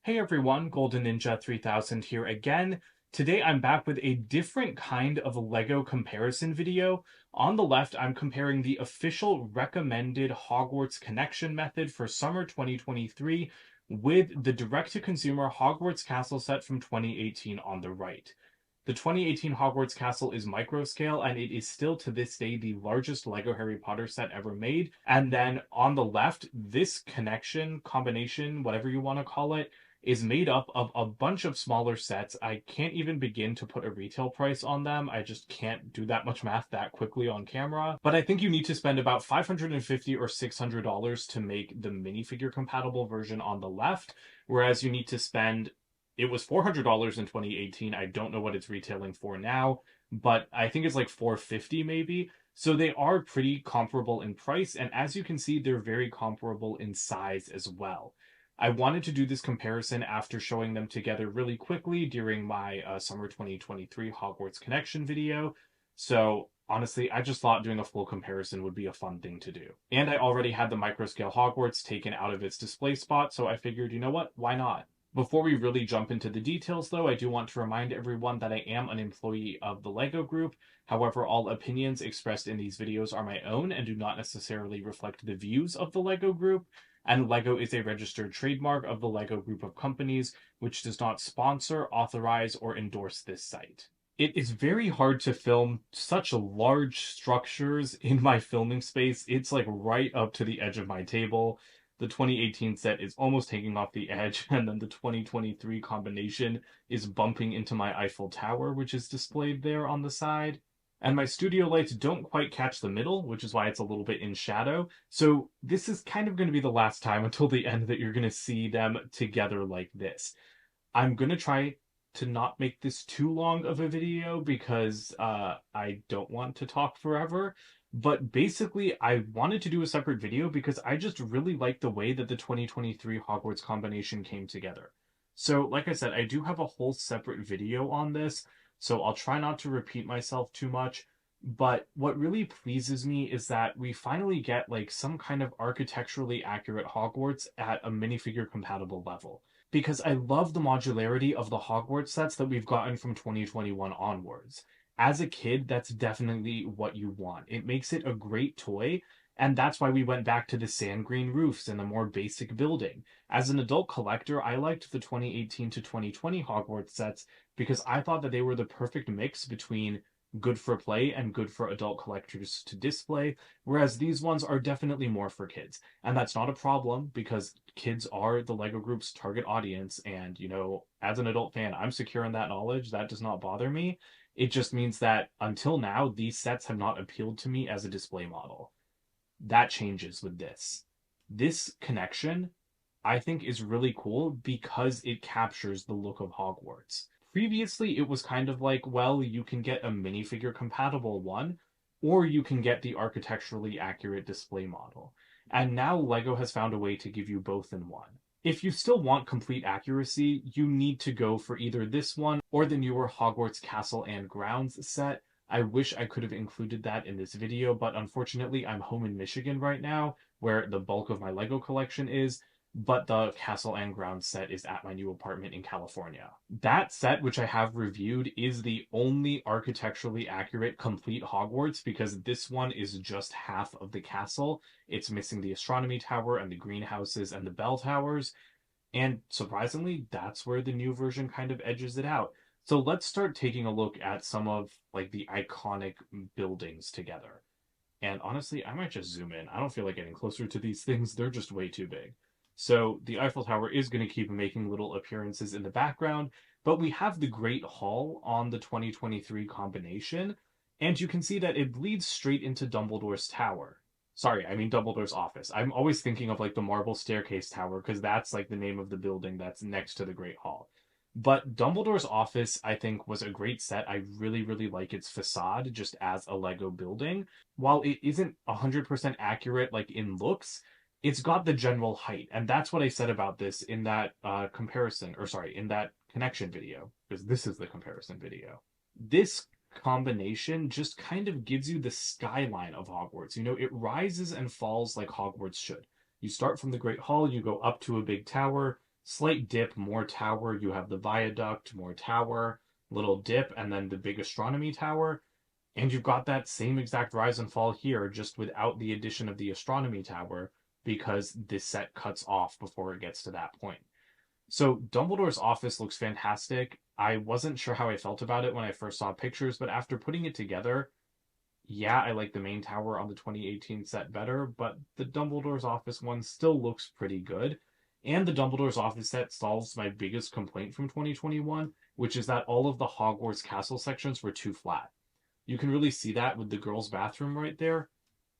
Hey everyone, Golden Ninja 3000 here again. Today I'm back with a different kind of Lego comparison video. On the left, I'm comparing the official recommended Hogwarts connection method for summer 2023 with the direct-to-consumer Hogwarts Castle set from 2018 on the right. The 2018 Hogwarts Castle is microscale, and it is still to this day the largest Lego Harry Potter set ever made. And then on the left, this connection, combination, whatever you want to call it, is made up of a bunch of smaller sets. I can't even begin to put a retail price on them. I just can't do that much math that quickly on camera. But I think you need to spend about $550 or $600 to make the minifigure compatible version on the left, whereas you need to spend it was $400 in 2018. I don't know what it's retailing for now, but I think it's like $450 maybe. So they are pretty comparable in price, and as you can see, they're very comparable in size as well. I wanted to do this comparison after showing them together really quickly during my summer 2023 Hogwarts Connection video. So honestly, I just thought doing a full comparison would be a fun thing to do. And I already had the microscale Hogwarts taken out of its display spot, so I figured, you know what, why not? Before we really jump into the details, though, I do want to remind everyone that I am an employee of the LEGO Group. However, all opinions expressed in these videos are my own and do not necessarily reflect the views of the LEGO Group. And LEGO is a registered trademark of the LEGO Group of companies, which does not sponsor, authorize, or endorse this site. It is very hard to film such large structures in my filming space. It's like right up to the edge of my table. The 2018 set is almost hanging off the edge, and then the 2023 combination is bumping into my Eiffel Tower, which is displayed there on the side. And my studio lights don't quite catch the middle, which is why it's a little bit in shadow. So this is kind of going to be the last time until the end that you're going to see them together like this. I'm going to try to not make this too long of a video because I don't want to talk forever. But basically, I wanted to do a separate video because I just really like the way that the 2023 Hogwarts combination came together. So, like I said, I do have a whole separate video on this, so I'll try not to repeat myself too much. But what really pleases me is that we finally get like some kind of architecturally accurate Hogwarts at a minifigure compatible level. Because I love the modularity of the Hogwarts sets that we've gotten from 2021 onwards. As a kid, that's definitely what you want. It makes it a great toy, and that's why we went back to the sand green roofs and the more basic building. As an adult collector, I liked the 2018 to 2020 Hogwarts sets because I thought that they were the perfect mix between good for play and good for adult collectors to display, whereas these ones are definitely more for kids. And that's not a problem because kids are the LEGO Group's target audience, and as an adult fan, I'm secure in that knowledge. That does not bother me. It just means that until now, these sets have not appealed to me as a display model. That changes with this. This connection, I think, is really cool because it captures the look of Hogwarts. Previously, it was kind of like, well, you can get a minifigure compatible one, or you can get the architecturally accurate display model. And now LEGO has found a way to give you both in one. If you still want complete accuracy, you need to go for either this one or the newer Hogwarts Castle and Grounds set. I wish I could have included that in this video, but unfortunately I'm home in Michigan right now, where the bulk of my LEGO collection is, but the Castle and Grounds set is at my new apartment in California. That set, which I have reviewed, is the only architecturally accurate complete Hogwarts because this one is just half of the castle. It's missing the astronomy tower and the greenhouses and the bell towers. And surprisingly, that's where the new version kind of edges it out. So let's start taking a look at some of like the iconic buildings together. And honestly, I might just zoom in. I don't feel like getting closer to these things. They're just way too big. So the Eiffel Tower is going to keep making little appearances in the background, but we have the Great Hall on the 2023 combination, and you can see that it leads straight into Dumbledore's tower. Sorry, I mean Dumbledore's office. I'm always thinking of like the Marble Staircase Tower because that's like the name of the building that's next to the Great Hall. But Dumbledore's office, I think, was a great set. I really, really like its facade just as a Lego building. While it isn't 100% accurate like in looks, it's got the general height. And that's what I said about this in that in that connection video, because this is the comparison video. This combination just kind of gives you the skyline of Hogwarts. It rises and falls like Hogwarts should. You start from the Great Hall, you go up to a big tower, Slight dip, more tower. You have the viaduct, more tower, little dip, and then the big astronomy tower. And you've got that same exact rise and fall here, just without the addition of the astronomy tower, because this set cuts off before it gets to that point. So Dumbledore's office looks fantastic. I wasn't sure how I felt about it when I first saw pictures, but after putting it together, yeah, I like the main tower on the 2018 set better, but the Dumbledore's office one still looks pretty good. And the Dumbledore's office set solves my biggest complaint from 2021, which is that all of the Hogwarts castle sections were too flat. You can really see that with the girls' bathroom right there.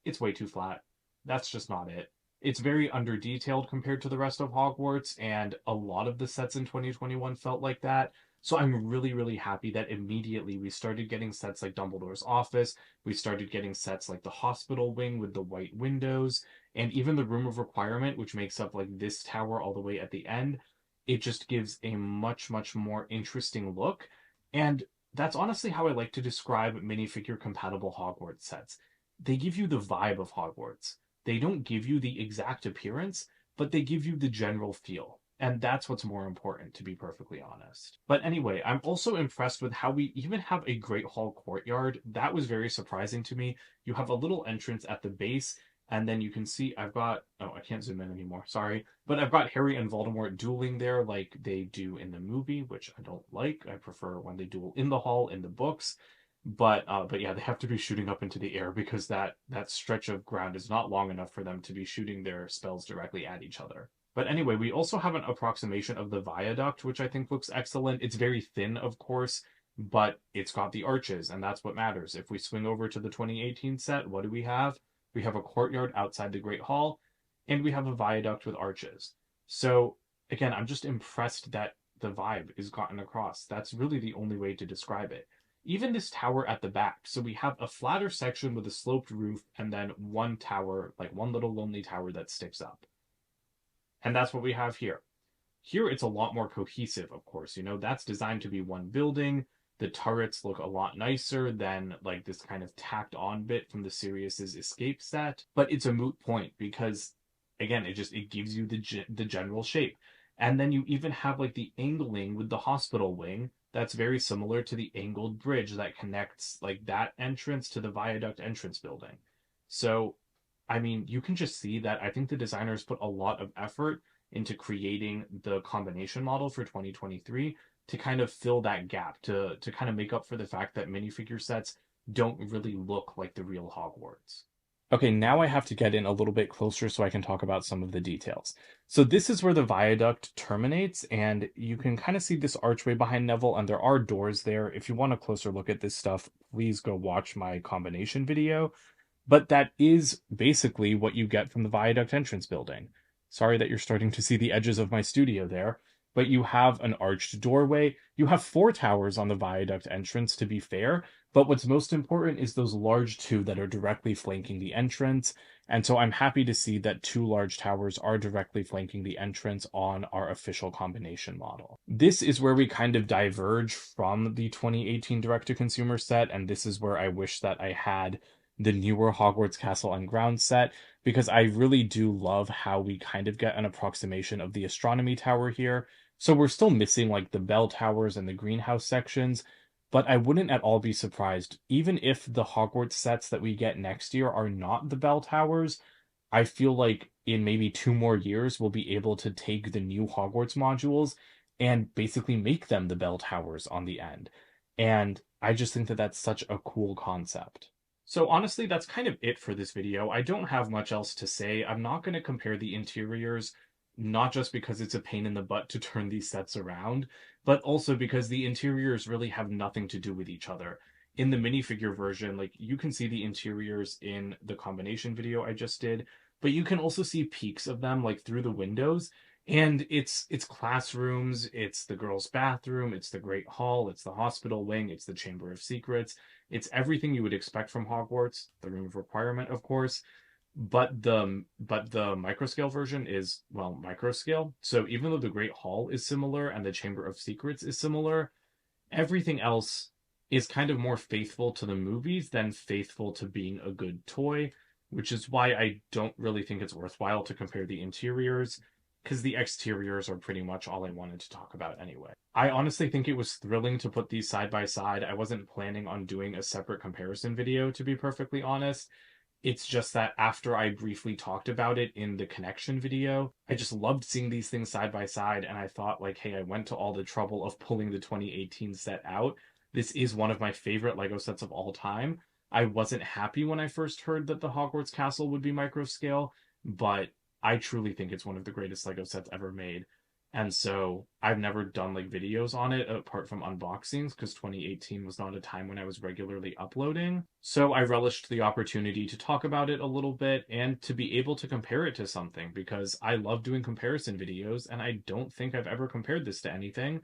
It's way too flat. That's just not it. It's very under detailed compared to the rest of Hogwarts, and a lot of the sets in 2021 felt like that. So I'm really, really happy that immediately we started getting sets like Dumbledore's office, we started getting sets like the hospital wing with the white windows, and even the Room of Requirement, which makes up like this tower all the way at the end. It just gives a much, much more interesting look. And that's honestly how I like to describe minifigure compatible Hogwarts sets. They give you the vibe of Hogwarts. They don't give you the exact appearance, but they give you the general feel. And that's what's more important, to be perfectly honest. But anyway, I'm also impressed with how we even have a Great Hall courtyard. That was very surprising to me. You have a little entrance at the base, and then you can see I've got, oh, I can't zoom in anymore, sorry. But I've got Harry and Voldemort dueling there like they do in the movie, which I don't like. I prefer when they duel in the hall in the books. But yeah, they have to be shooting up into the air because that stretch of ground is not long enough for them to be shooting their spells directly at each other. But anyway, we also have an approximation of the viaduct, which I think looks excellent. It's very thin, of course, but it's got the arches, and that's what matters. If we swing over to the 2018 set, what do we have? We have a courtyard outside the Great Hall, and we have a viaduct with arches. So again, I'm just impressed that the vibe is gotten across. That's really the only way to describe it. Even this tower at the back. So we have a flatter section with a sloped roof and then one tower, like one little lonely tower that sticks up. And that's what we have here. Here it's a lot more cohesive, of course. You know, that's designed to be one building. The turrets look a lot nicer than like this kind of tacked on bit from the Sirius's escape set. But it's a moot point because again, it gives you the general shape. And then you even have like the angling with the hospital wing that's very similar to the angled bridge that connects like that entrance to the viaduct entrance building. So, I mean, you can just see that I think the designers put a lot of effort into creating the combination model for 2023 to kind of fill that gap, to kind of make up for the fact that minifigure sets don't really look like the real Hogwarts. Okay, now I have to get in a little bit closer so I can talk about some of the details. So this is where the viaduct terminates, and you can kind of see this archway behind Neville, and there are doors there. If you want a closer look at this stuff, please go watch my combination video. But that is basically what you get from the viaduct entrance building. Sorry that you're starting to see the edges of my studio there, but you have an arched doorway. You have 4 towers on the viaduct entrance, to be fair, but what's most important is those large 2 that are directly flanking the entrance. And so I'm happy to see that 2 large towers are directly flanking the entrance on our official combination model. This is where we kind of diverge from the 2018 direct-to-consumer set, and this is where I wish that I had the newer Hogwarts Castle and Grounds set, because I really do love how we kind of get an approximation of the astronomy tower here. So we're still missing like the bell towers and the greenhouse sections, but I wouldn't at all be surprised, even if the Hogwarts sets that we get next year are not the bell towers. I feel like in maybe 2 more years, we'll be able to take the new Hogwarts modules and basically make them the bell towers on the end. And I just think that that's such a cool concept. So honestly, that's kind of it for this video. I don't have much else to say. I'm not going to compare the interiors, not just because it's a pain in the butt to turn these sets around, but also because the interiors really have nothing to do with each other. In the minifigure version, like you can see the interiors in the combination video I just did, but you can also see peeks of them like through the windows. And it's classrooms, it's the girls' bathroom, it's the Great Hall, it's the hospital wing, it's the Chamber of Secrets. It's everything you would expect from Hogwarts, the Room of Requirement, of course. But the microscale version is, well, microscale. So even though the Great Hall is similar and the Chamber of Secrets is similar, everything else is kind of more faithful to the movies than faithful to being a good toy, which is why I don't really think it's worthwhile to compare the interiors. because the exteriors are pretty much all I wanted to talk about anyway. I honestly think it was thrilling to put these side by side. I wasn't planning on doing a separate comparison video, to be perfectly honest. It's just that after I briefly talked about it in the connection video, I just loved seeing these things side by side, and I thought, like, hey, I went to all the trouble of pulling the 2018 set out. This is one of my favorite Lego sets of all time. I wasn't happy when I first heard that the Hogwarts castle would be microscale, but I truly think it's one of the greatest Lego sets ever made. And so I've never done like videos on it apart from unboxings because 2018 was not a time when I was regularly uploading. So I relished the opportunity to talk about it a little bit and to be able to compare it to something because I love doing comparison videos and I don't think I've ever compared this to anything.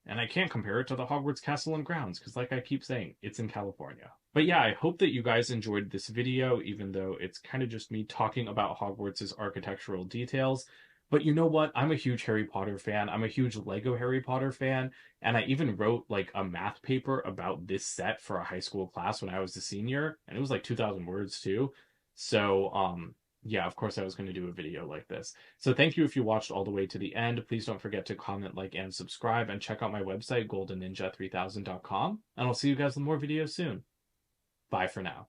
And I can't compare it to the Hogwarts Castle and Grounds because, like I keep saying, it's in California. But yeah, I hope that you guys enjoyed this video, even though it's kind of just me talking about Hogwarts' architectural details. But you know what? I'm a huge Harry Potter fan. I'm a huge Lego Harry Potter fan. And I even wrote like a math paper about this set for a high school class when I was a senior. And it was like 2,000 words too. So, yeah, of course I was going to do a video like this. So thank you if you watched all the way to the end. Please don't forget to comment, like, and subscribe. And check out my website, goldenninja3000.com. And I'll see you guys with more videos soon. Bye for now.